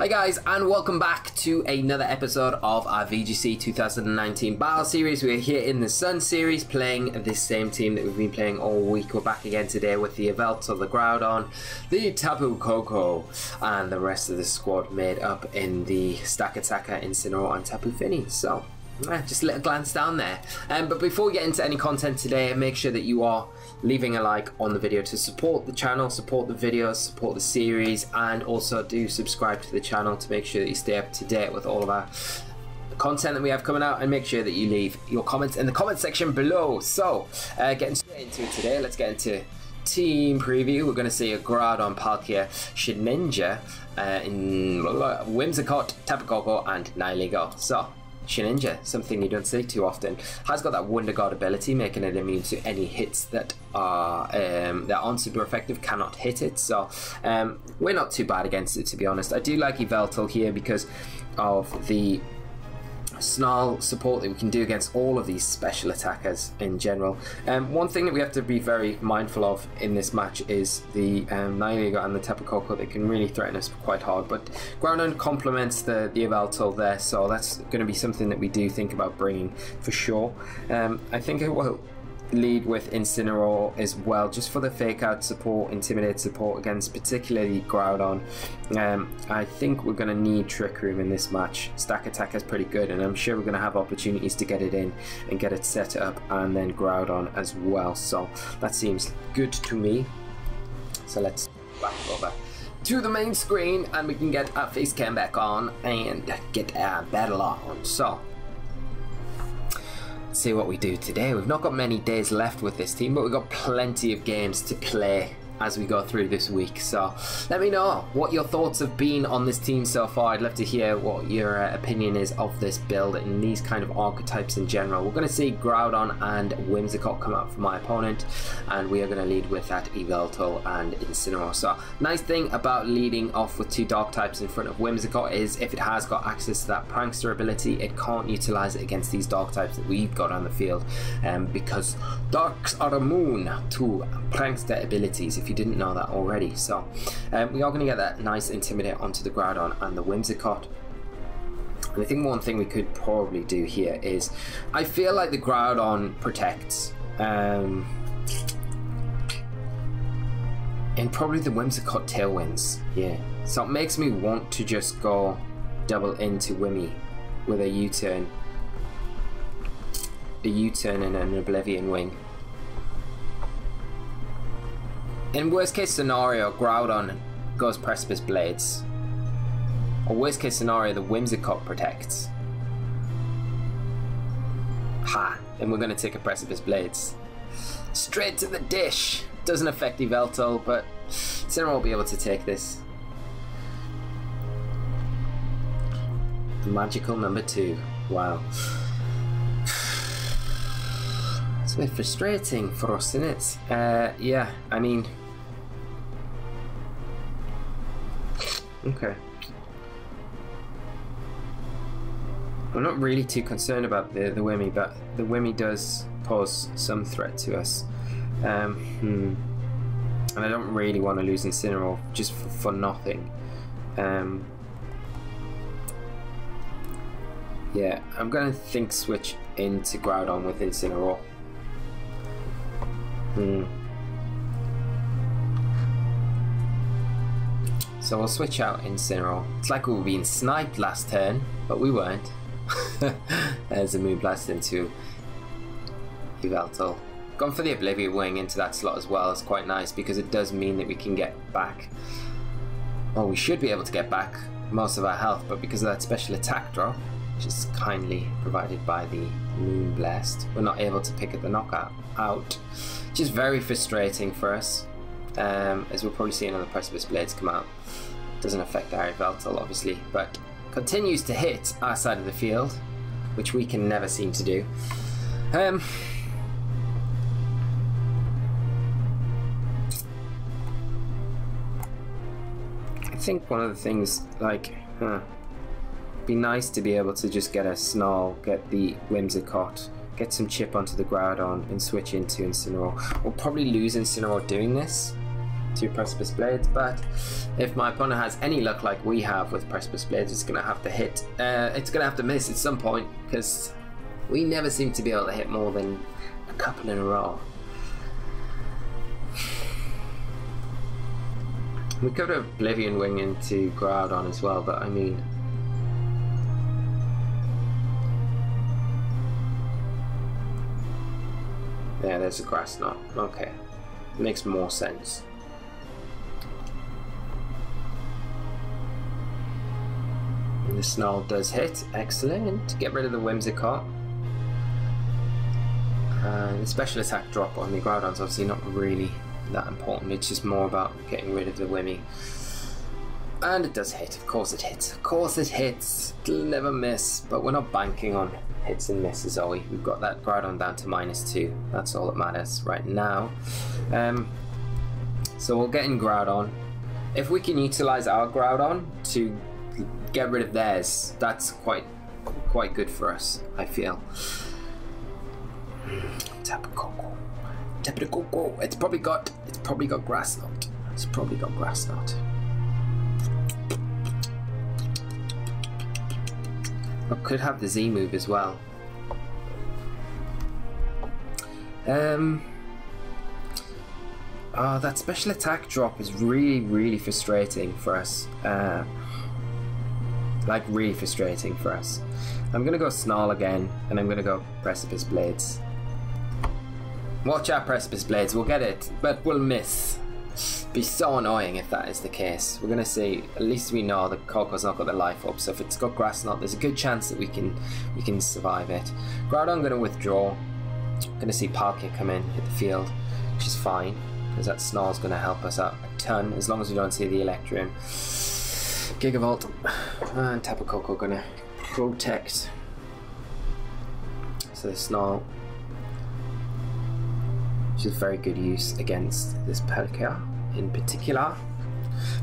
Hi guys, and welcome back to another episode of our VGC 2019 Battle Series. We're here in the Sun Series playing this same team that we've been playing all week. We're back again today with the Yveltal, the Groudon, the Tapu Koko, and the rest of the squad made up in the Stakataka, Incineroar, and Tapu Fini. So, just a little glance down there. But before we get into any content today, make sure that you are leaving a like on the video to support the channel, support the videos, support the series, and also do subscribe to the channel to make sure that you stay up to date with all of our content that we have coming out, and make sure that you leave your comments in the comment section below. So getting straight into it today, let's get into team preview. We're going to see a Groudon, Palkia, Shedinja in Whimsicott, Tapu Koko, and Nihilego. So Shedinja, something you don't see too often, has got that Wonder Guard ability, making it immune to any hits that are that aren't super effective, cannot hit it. So we're not too bad against it, to be honest. I do like Yveltal here because of the snarl support that we can do against all of these special attackers in general. One thing that we have to be very mindful of in this match is the Nihilego and the Tapu Koko. They can really threaten us quite hard, but Groudon complements the Yveltal there, so that's going to be something that we do think about bringing for sure. I think it will lead with Incineroar as well, just for the fake out support, intimidate support against particularly Groudon. I think we're going to need Trick Room in this match. Stakataka is pretty good, and I'm sure we're going to have opportunities to get it in and get it set up, and then Groudon as well. So that seems good to me. So let's back over to the main screen and we can get our face cam back on and get our battle on. So see what we do today. We've not got many days left with this team, but we've got plenty of games to play as we go through this week. So let me know what your thoughts have been on this team so far. I'd love to hear what your opinion is of this build and these kind of archetypes in general. We're going to see Groudon and Whimsicott come out for my opponent, and we are going to lead with that Yveltal and Incineroar. So nice thing about leading off with two dark types in front of Whimsicott is if it has got access to that prankster ability, it can't utilize it against these dark types that we've got on the field, because darks are immune to prankster abilities, if you didn't know that already. So we are going to get that nice intimidate onto the Groudon and the Whimsicott. And I think one thing we could probably do here is, I feel like the Groudon protects, and probably the Whimsicott tailwinds. Yeah, so it makes me want to just go double into Wimmy with a U-turn, and an Oblivion Wing. In worst case scenario, Groudon goes Precipice Blades. Or worst case scenario, the Whimsicott protects. Ha! And we're going to take a Precipice Blades. Straight to the dish! Doesn't affect Yveltal, but Incineroar will be able to take this. The magical number 2. Wow. It's a bit frustrating for us, isn't it? Yeah, I mean... Okay. I'm not really too concerned about the Wimmy, but the Wimmy does pose some threat to us. And I don't really want to lose Incineroar just for nothing. Yeah, I'm going to think switch into Groudon with Incineroar. So we'll switch out Incineroar. It's like we were being sniped last turn, but we weren't. There's a Moonblast into Yveltal. Gone for the Oblivion Wing into that slot as well. It's quite nice because it does mean that we can get back, well, we should be able to get back most of our health, but because of that special attack drop, which is kindly provided by the Moonblast, we're not able to pick at the knockout out, which is very frustrating for us. As we'll probably see another Precipice Blades come out. Doesn't affect our Yveltal obviously, but continues to hit our side of the field, which we can never seem to do. I think one of the things, like, be nice to be able to just get a Snarl, get the Whimsicott, get some chip onto the Groudon and switch into Incineroar. We'll probably lose Incineroar doing this, 2 Precipice Blades, but if my opponent has any luck like we have with Precipice Blades, it's going to have to hit, it's going to have to miss at some point, because we never seem to be able to hit more than a couple in a row. We could have Oblivion Wing into Groudon as well, but I mean... yeah, there's a Grass Knot. Okay. Makes more sense. And the Snarl does hit. Excellent. Get rid of the Whimsicott. The special attack drop on the Groudon's obviously not really that important. It's just more about getting rid of the Wimmy. And it does hit. Of course it hits. Of course it hits. It'll never miss. But we're not banking on hits and misses, are we? We've got that Groudon down to -2. That's all that matters right now. So we'll get in Groudon. If we can utilize our Groudon to get rid of theirs, that's quite good for us, I feel. Tapu Koko. Tapu Koko. It's probably got Grass Knot. It's probably got Grass Knot. I could have the Z move as well. Oh, that special attack drop is really frustrating for us. Like really frustrating for us. I'm gonna go Snarl again, and I'm gonna go Precipice Blades. Watch out, Precipice Blades, we'll get it, but we'll miss. Be so annoying if that is the case. We're gonna see. At least we know that Coco's not got the life up, so if it's got Grass Knot, there's a good chance that we can survive it. Groudon gonna withdraw. Gonna see Palkia come in, hit the field, which is fine, because that Snarl's gonna help us out a ton, as long as we don't see the Electrium. Gigavolt and Tapu Koko gonna protect. So the Snarl, which is very good use against this Palkia in particular.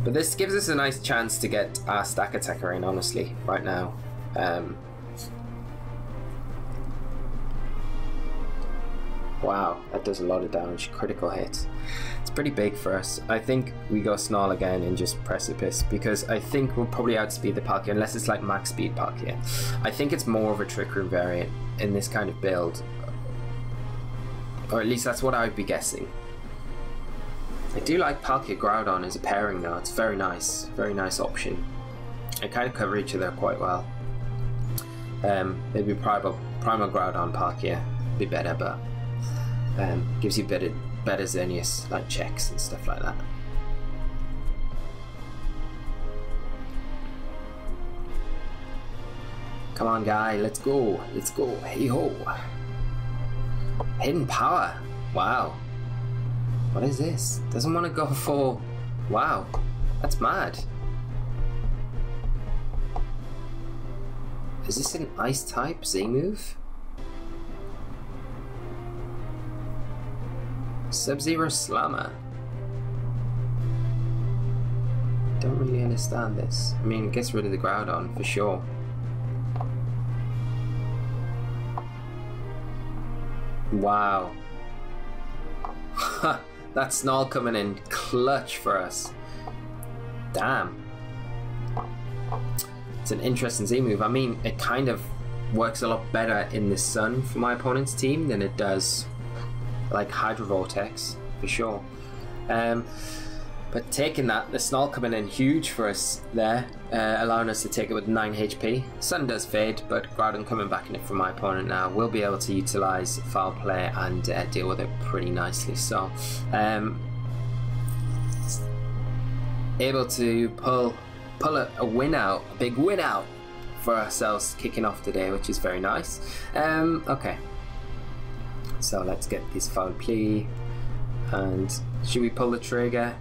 But this gives us a nice chance to get our Stakataka in, honestly, right now. Wow, that does a lot of damage. Critical hit. It's pretty big for us. I think we go Snarl again and just Precipice, because I think we'll probably outspeed the Palkia, unless it's like max speed Palkia. I think it's more of a Trick Room variant in this kind of build. Or at least that's what I would be guessing. I do like Palkia Groudon as a pairing though. It's very nice option. They kind of cover each other quite well. Maybe Primal Groudon Palkia be better, but gives you better Xerneas like checks and stuff like that. Come on, guy, let's go, hey ho. Hidden Power, wow. What is this? Doesn't want to go for, wow, that's mad. Is this an Ice type Z move? Sub-Zero Slammer. Don't really understand this. I mean, it gets rid of the Groudon for sure. Wow. That Snarl coming in clutch for us. Damn. It's an interesting Z move. I mean, it kind of works a lot better in the sun for my opponent's team than it does like Hydro Vortex, for sure. But taking that, the Snarl coming in huge for us there, allowing us to take it with 9 HP. Sun does fade, but Groudon coming back in it from my opponent now will be able to utilize Foul Play and deal with it pretty nicely. So, able to pull a win out, a big win out for ourselves kicking off today, which is very nice. Okay. So let's get this Foul Play, and should we pull the trigger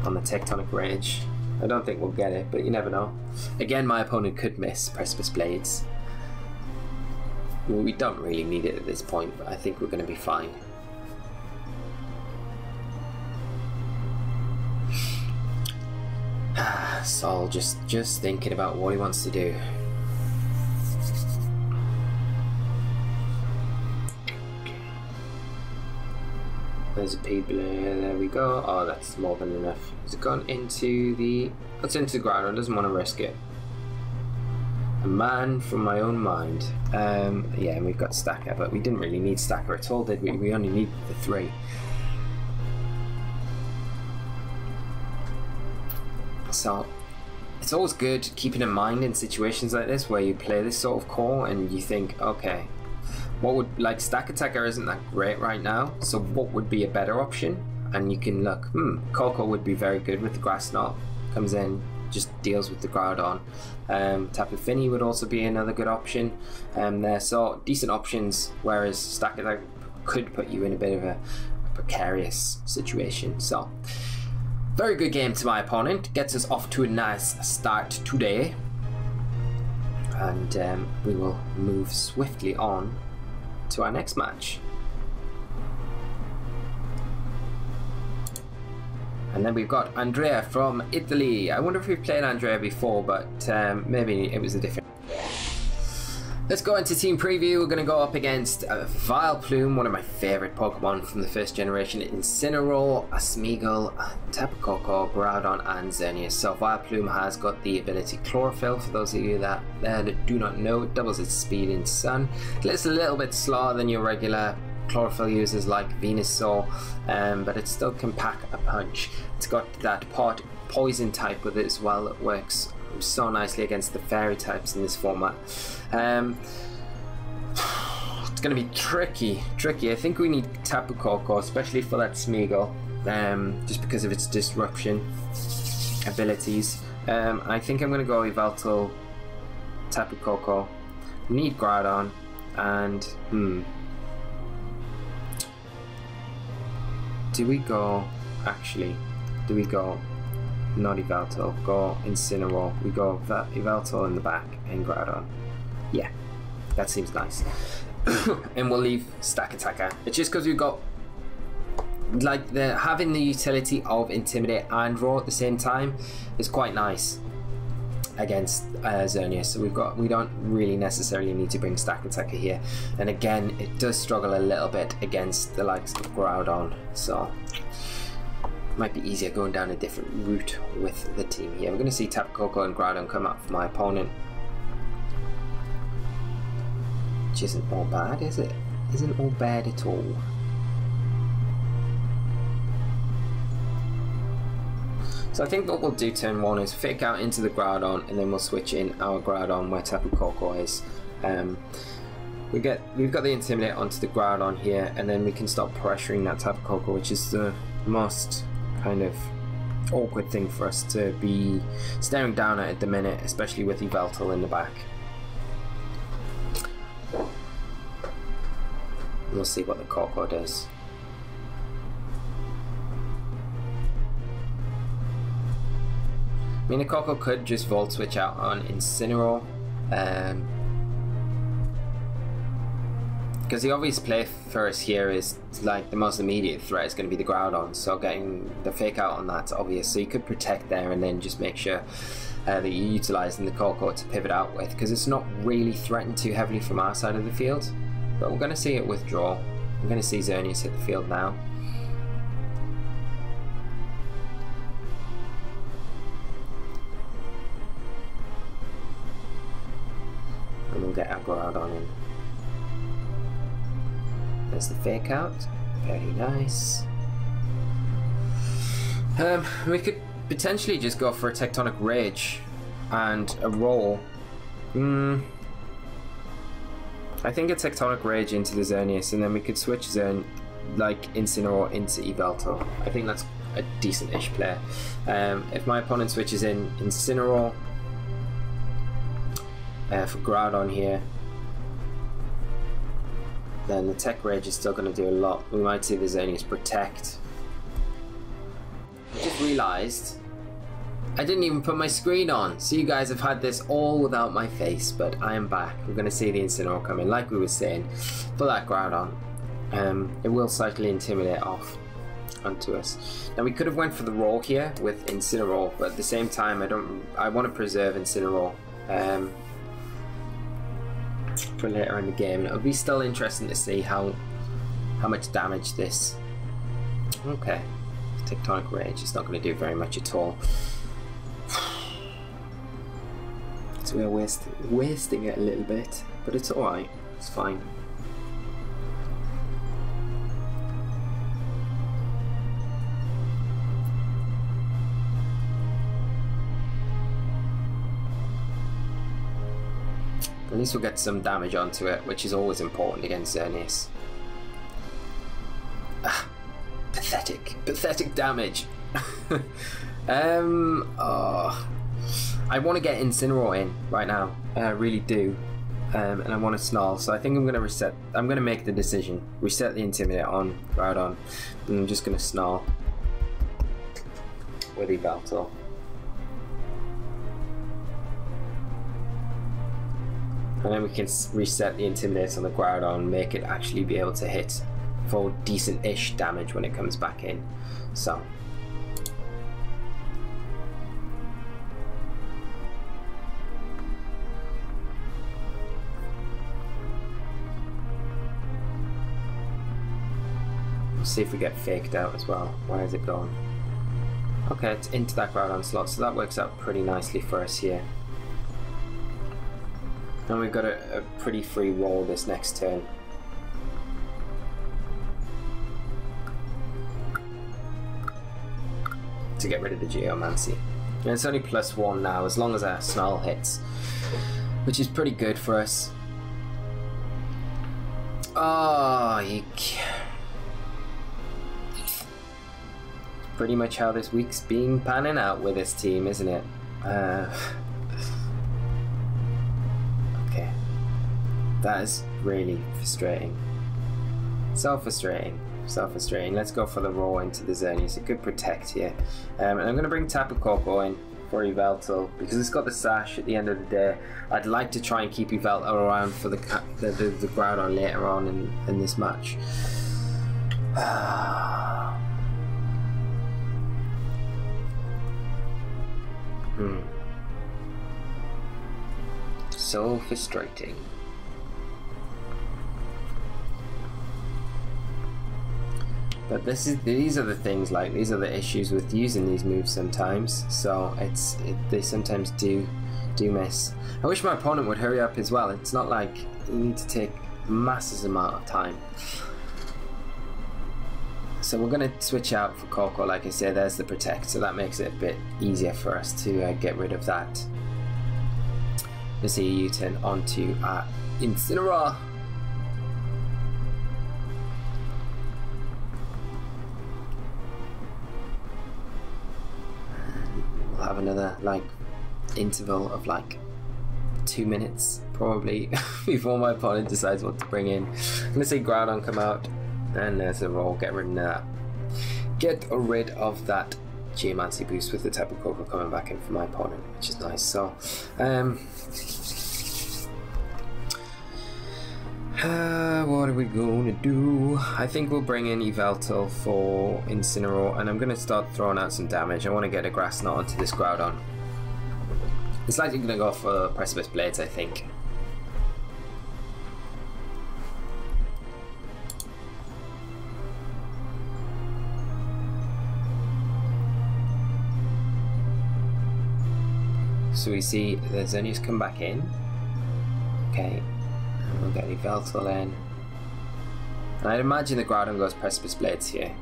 on the Tectonic Rage? I don't think we'll get it, but you never know. Again, my opponent could miss Precipice Blades. We don't really need it at this point, but I think we're going to be fine. Sol just thinking about what he wants to do. There's a P-Blue, there we go. Oh, that's more than enough. Has it gone into the... It's into the Groudon, doesn't want to risk it. A man from my own mind. Yeah, and we've got Stacker, but we didn't really need Stacker at all, did we? We only need the 3. So, it's always good keeping in mind in situations like this where you play this sort of call and you think, okay, what would, like, Stakataka isn't that great right now, so what would be a better option? And you can look, Koko would be very good with the Grass Knot, comes in, just deals with the Groudon. Tapu Fini would also be another good option there, so decent options, whereas Stakataka could put you in a bit of a precarious situation. So, very good game to my opponent, gets us off to a nice start today, and we will move swiftly on to our next match. And then we've got Andrea from Italy. I wonder if we've played Andrea before, but maybe it was a different... Let's go into team preview. We're going to go up against Vileplume, one of my favourite Pokemon from the first generation, Incineroar, Smeagol, Tapu Koko, Groudon and Xerneas. So Vileplume has got the ability Chlorophyll, for those of you that do not know. It doubles its speed in Sun. It's a little bit slower than your regular Chlorophyll users like Venusaur, but it still can pack a punch. It's got that poison type with it as well that works so nicely against the fairy types in this format. It's going to be tricky. I think we need Tapu Koko, especially for that Smeagol, just because of its disruption abilities. I think I'm going to go Yveltal, Tapu Koko, need Groudon, and do we go not Yveltal, go Incineroar, we go Yveltal in the back and Groudon. Yeah, that seems nice. And we'll leave Stakataka. It's just because we've got, like, having the utility of Intimidate and Roar at the same time is quite nice against Xerneas. So we don't really necessarily need to bring Stakataka here. And again, it does struggle a little bit against the likes of Groudon, so might be easier going down a different route with the team here. We're going to see Tapu Koko and Groudon come up for my opponent, which isn't all bad, is it? Isn't all bad at all. So I think what we'll do turn 1 is fake out into the Groudon, and then we'll switch in our Groudon where Tapu Koko is. We've got the Intimidate onto the Groudon here, and then we can stop pressuring that Tapu Koko, which is the most kind of awkward thing for us to be staring down at the minute, especially with Yveltal in the back. We'll see what the Koko does. I mean, the Koko could just Volt Switch out on Incineroar, because the obvious play for us here is, like, the most immediate threat is going to be the Groudon, so getting the fake out on that's obvious. So you could protect there and then just make sure that you're utilising the Koko to pivot out with, because it's not really threatened too heavily from our side of the field. But we're going to see it withdraw. We're going to see Xerneas hit the field now. And we'll get our Groudon in. There's the fake out, very nice. We could potentially just go for a Tectonic Rage and a roll. I think a Tectonic Rage into the Xerneas, and then we could switch Incineroar into Yveltal. I think that's a decent-ish play. If my opponent switches in Incineroar for Groudon here, then the Tech Rage is still going to do a lot. We might see the Xerneas protect. I just realised I didn't even put my screen on, so you guys have had this all without my face, but I am back. We're going to see the Incineroar come in, like we were saying, for that Groudon. It will slightly intimidate off onto us. Now we could have went for the roll here with Incineroar, but at the same time I want to preserve Incineroar for later in the game. It'll be still interesting to see how much damage this Okay. Tectonic Rage is not going to do very much at all. So we're wasting it a little bit, but it's alright. It's fine. At least we'll get some damage onto it, which is always important against Xerneas. Ah, pathetic damage. Oh, I want to get Incineroar in right now. I really do, and I want to Snarl. So I think I'm going to reset. I'm going to make the decision. Reset the Intimidate on Groudon, and I'm just going to Snarl with Yveltal. And then we can reset the Intimidate on the Groudon, make it actually be able to hit for decent-ish damage when it comes back in. So. We'll see if we get faked out as well. Where is it going? Okay, it's into that Groudon slot, so that works out pretty nicely for us here. And we've got a pretty free roll this next turn. To get rid of the Geomancy. And it's only +1 now, as long as our Snarl hits. Which is pretty good for us. Oh, you pretty much how this week's been panning out with this team, isn't it? Okay. That is really frustrating. So frustrating. Let's go for the roll into the Xerneas. It could protect here. And I'm going to bring Tapu Koko in for Yveltal because it's got the sash at the end of the day. I'd like to try and keep Yveltal around for the Groudon later on in this match. So frustrating. But these are the things, like, these are the issues with using these moves sometimes. So they sometimes do miss. I wish my opponent would hurry up as well. It's not like you need to take massive amount of time. So we're going to switch out for Koko, like I said. There's the protect, so that makes it a bit easier for us to get rid of that. Let's see, U-turn onto Incineroar. We'll have another like interval of like 2 minutes probably before my opponent decides what to bring in. Let's see Groudon come out, and there's a roll. Get rid of that. Get rid of that Geomancy boost with the Tapu Koko coming back in for my opponent, which is nice. So, what are we going to do? I think we'll bring in Yveltal for Incineroar, and I'm going to start throwing out some damage. I want to get a Grass Knot onto this Groudon. It's likely going to go for Precipice Blades, I think. So we see the Xerneas come back in. Okay, and we'll get Yveltal in. And I'd imagine the Groudon goes Precipice Blades here.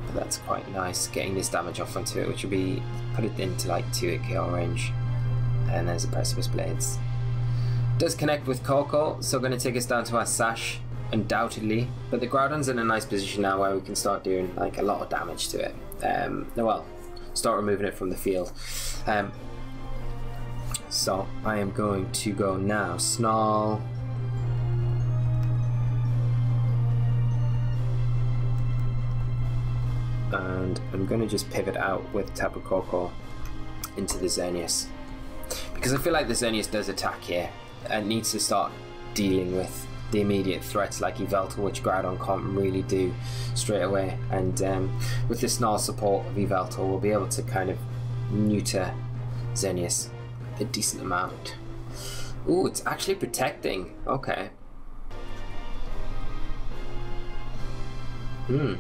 But that's quite nice, getting this damage off onto it, which will be, put it into like 2-hit KO range. And there's the Precipice Blades. Does connect with Koko, so going to take us down to our Sash, undoubtedly. But the Groudon's in a nice position now where we can start doing like a lot of damage to it. Well, start removing it from the field. So I am going to go now Snarl, and I'm going to just pivot out with Tapu Koko into the Xerneas, because I feel like the Xerneas does attack here and needs to start dealing with the immediate threats like Yveltal, which Groudon can't really do straight away. And with the Snarl support of Yveltal, we'll be able to kind of neuter Xerneas a decent amount. Ooh, it's actually protecting. Okay. We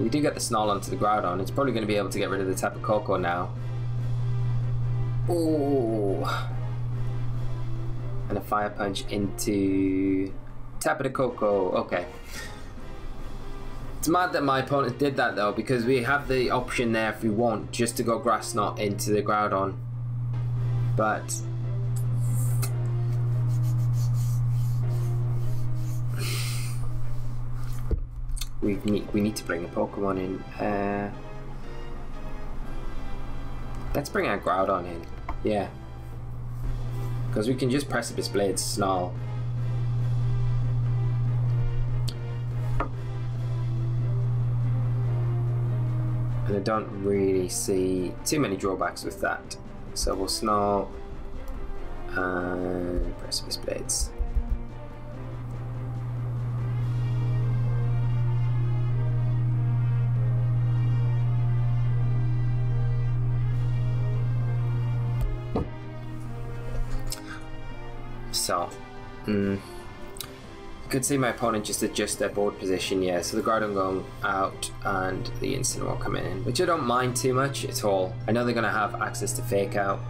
do get the Snarl onto the Groudon. It's probably going to be able to get rid of the Tapu Koko now. Oh, and a Fire Punch into Tapu Koko. Okay. It's mad that my opponent did that though, because we have the option there if we want just to go Grass Knot into the Groudon. But we need to bring a Pokemon in. Let's bring our Groudon in. Yeah. Because we can just Precipice Blade Snarl. And I don't really see too many drawbacks with that. So we'll Snarl and Precipice Blades. So, you could see my opponent just adjust their board position, yeah. So the Groudon going out and the Incineroar coming in, which I don't mind too much at all. I know they're going to have access to Fake Out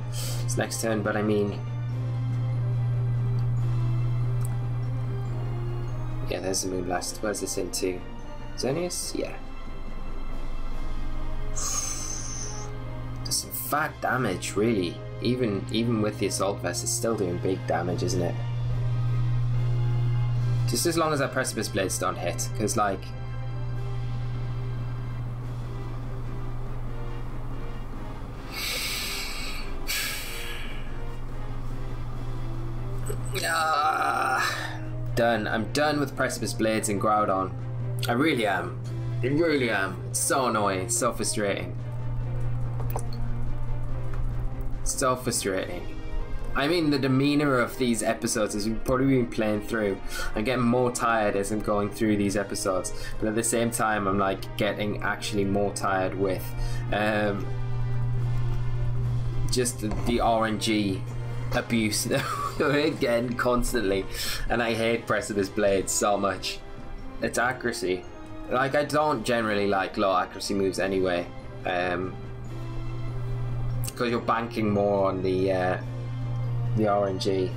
this next turn, but I mean, yeah, there's the Moonblast. Where's this into? Xerneas? Yeah. Does some fat damage, really. Even with the Assault Vest, it's still doing big damage, isn't it? Just as long as our Precipice Blades don't hit, because like... Done. I'm done with Precipice Blades and Groudon. I really am. I really am. It's so annoying. It's so frustrating. So frustrating. I mean, the demeanor of these episodes as we've probably been playing through, I'm getting more tired as I'm going through these episodes, but at the same time I'm like getting actually more tired with just the RNG abuse again constantly, and I hate Precipice Blades so much. Its accuracy, like, I don't generally like low accuracy moves anyway, because you're banking more on the RNG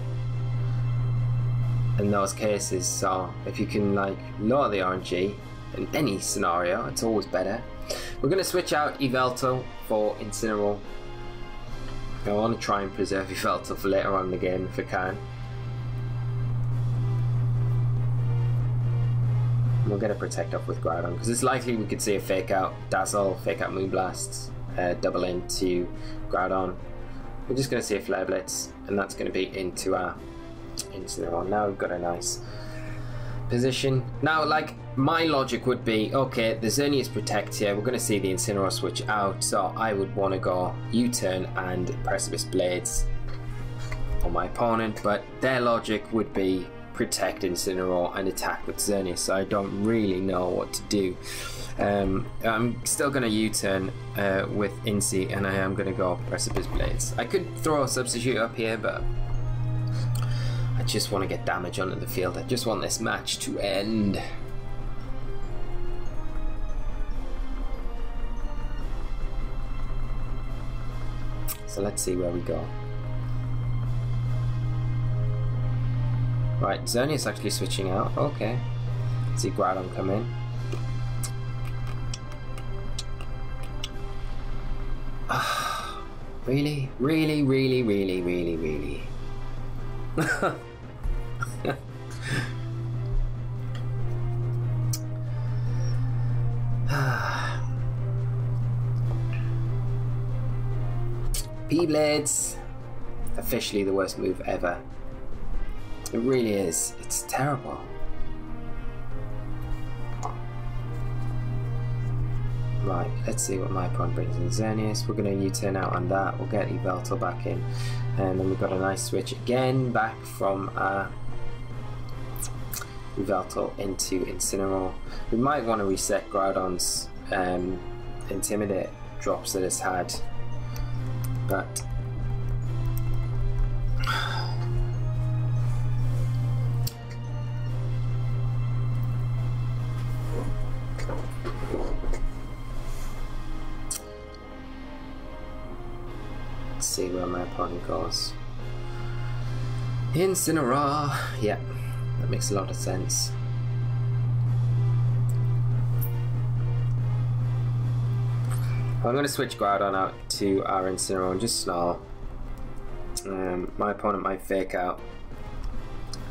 in those cases. So if you can like lower the RNG in any scenario, it's always better. We're going to switch out Yveltal for Incineroar. I want to try and preserve Yveltal for later on in the game if I can. We'll get a Protect Up with Groudon, because it's likely we could see a Fake Out Dazzle, Fake Out Moonblast, double into Groudon. We're just going to see a Flare Blitz, and that's going to be into our Incineroar. Now we've got a nice position. Now, like, my logic would be, okay, the Xerneas Protect here, we're going to see the Incineroar switch out, so I would want to go U-turn and Precipice Blades on my opponent, but their logic would be Protect Incineroar and attack with Xerneas, so I don't really know what to do. I'm still going to U-turn with Inci, and I am going to go Precipice Blades. I could throw a substitute up here, but I just want to get damage onto the field. I just want this match to end. So let's see where we go. Right, Xerneas actually switching out. Okay. Let's see Groudon come in. Really? Really, really, really, really, really. P-Blades. Officially the worst move ever. It really is. It's terrible. Right, let's see what my opponent brings in. Xerneas, we're going to U-turn out on that. We'll get Yveltal back in. And then we've got a nice switch again back from Yveltal into Incineroar. We might want to reset Groudon's Intimidate drops that it's had. But see where my opponent goes. Incineroar. Yeah, that makes a lot of sense. I'm going to switch Groudon out to our Incineroar and just snarl. My opponent might fake out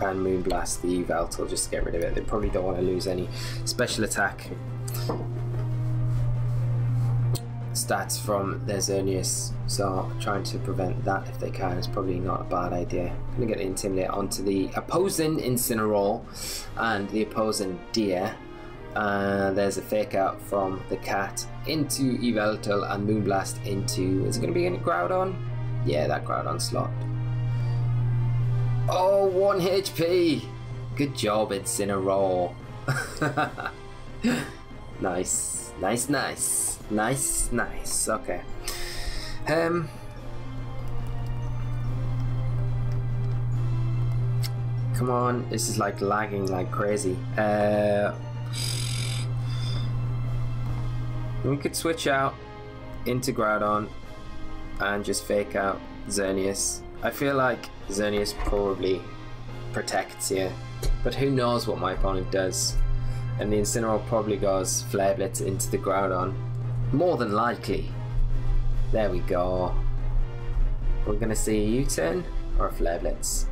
and Moonblast the Yveltal just to get rid of it. They probably don't want to lose any special attack stats from their Xerneas, so trying to prevent that if they can is probably not a bad idea. I'm going to get the Intimidate onto the opposing Incineroar and the opposing Deer. There's a fake out from the cat into Yveltal and Moonblast into, is it going to be in Groudon? Yeah, that Groudon slot. Oh, 1 HP! Good job, Incineroar. Nice, nice, nice, nice, nice. Okay. Come on, this is like lagging like crazy. We could switch out into Groudon and just fake out Xerneas. I feel like Xerneas probably protects here, but who knows what my opponent does. And the Incineroar probably goes Flare Blitz into the Groudon. More than likely. There we go. We're going to see a U-turn or a Flare Blitz.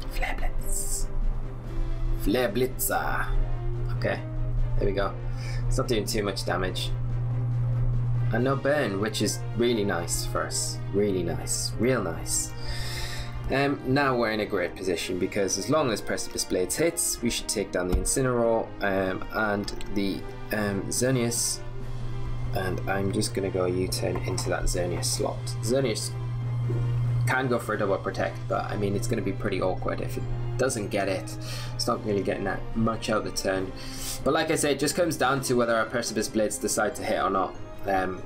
Flare Blitz. Flare Blitzer. Okay, there we go. It's not doing too much damage. And no burn, which is really nice for us. Really nice. Real nice. Now we're in a great position because as long as Precipice Blades hits, we should take down the Incineroar and the Xerneas. And I'm just going to go U-turn into that Xerneas slot. Xerneas can go for a double protect, but I mean it's going to be pretty awkward if it doesn't get it. It's not really getting that much out of the turn. But like I say, it just comes down to whether our Precipice Blades decide to hit or not. And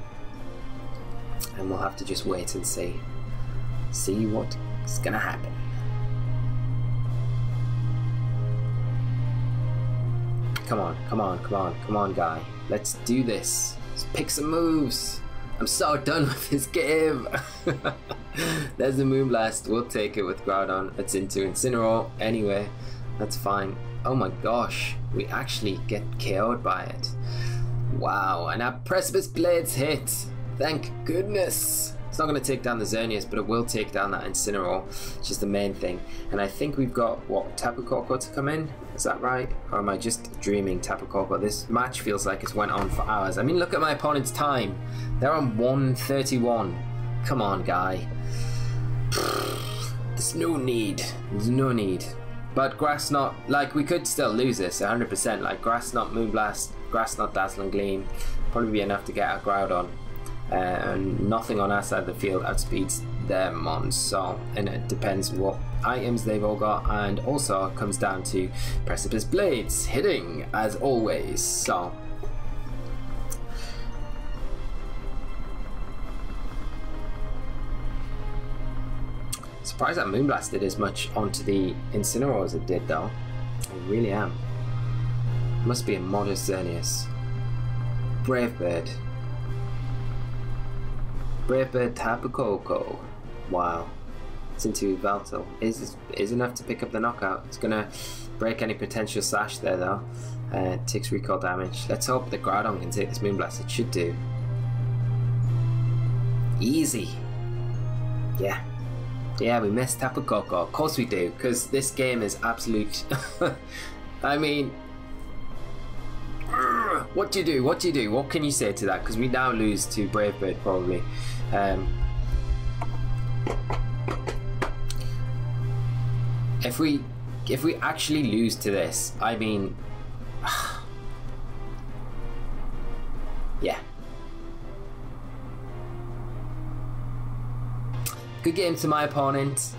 we'll have to just wait and see what's gonna happen. Come on, come on, come on, come on, guy. Let's do this. Let's pick some moves. I'm so done with this game. There's the Moonblast. We'll take it with Groudon. It's into Incineroar anyway. That's fine. Oh my gosh, we actually get KO'd by it. Wow, and our Precipice Blades hit. Thank goodness. It's not going to take down the Xerneas, but it will take down that Incineroar, which is the main thing. And I think we've got, what, Tapu Koko to come in? Is that right? Or am I just dreaming Tapu Koko? This match feels like it's went on for hours. I mean, look at my opponent's time. They're on 1:31. Come on, guy. There's no need. There's no need. But Grass Knot, like, we could still lose this 100%. Like, Grass Knot, Moonblast, Grass Knot, Dazzling Gleam, probably be enough to get our Groudon. And nothing on our side of the field outspeeds them on, so, and it depends what items they've all got, and also it comes down to Precipice Blades hitting as always. So surprised that Moonblast did as much onto the Incineroar as it did though. I really am. Must be a modest Xerneas. Brave Bird. Brave Bird, Tapu Koko. Wow. It's into Yveltal. Is enough to pick up the knockout. It's gonna break any potential sash there though. Takes recall damage. Let's hope the Groudon can take this Moonblast. It should do. Easy. Yeah. Yeah, we missed Tapu Koko. Of course we do, because this game is absolute. I mean, what do you do? What do you do? What can you say to that? Because we now lose to Brave Bird probably. If we actually lose to this, I mean, yeah. Good game to my opponent.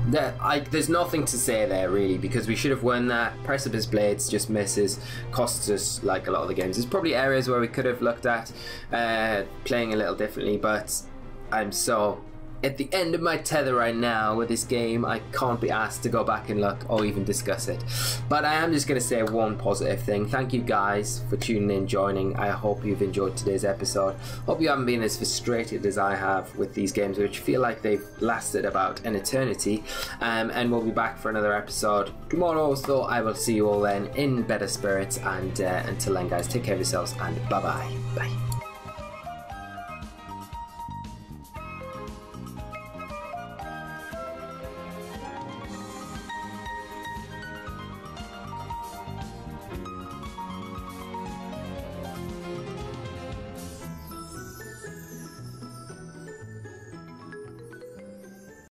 There's nothing to say there really, because we should have won that. Precipice Blades just misses, costs us like a lot of the games. There's probably areas where we could have looked at playing a little differently, but I'm so at the end of my tether right now with this game. I can't be asked to go back and look or even discuss it. But I am just going to say one positive thing. Thank you guys for tuning in, joining. I hope you've enjoyed today's episode. Hope you haven't been as frustrated as I have with these games, which feel like they've lasted about an eternity. And we'll be back for another episode tomorrow. So I will see you all then in better spirits. And until then, guys, take care of yourselves and bye-bye. Bye.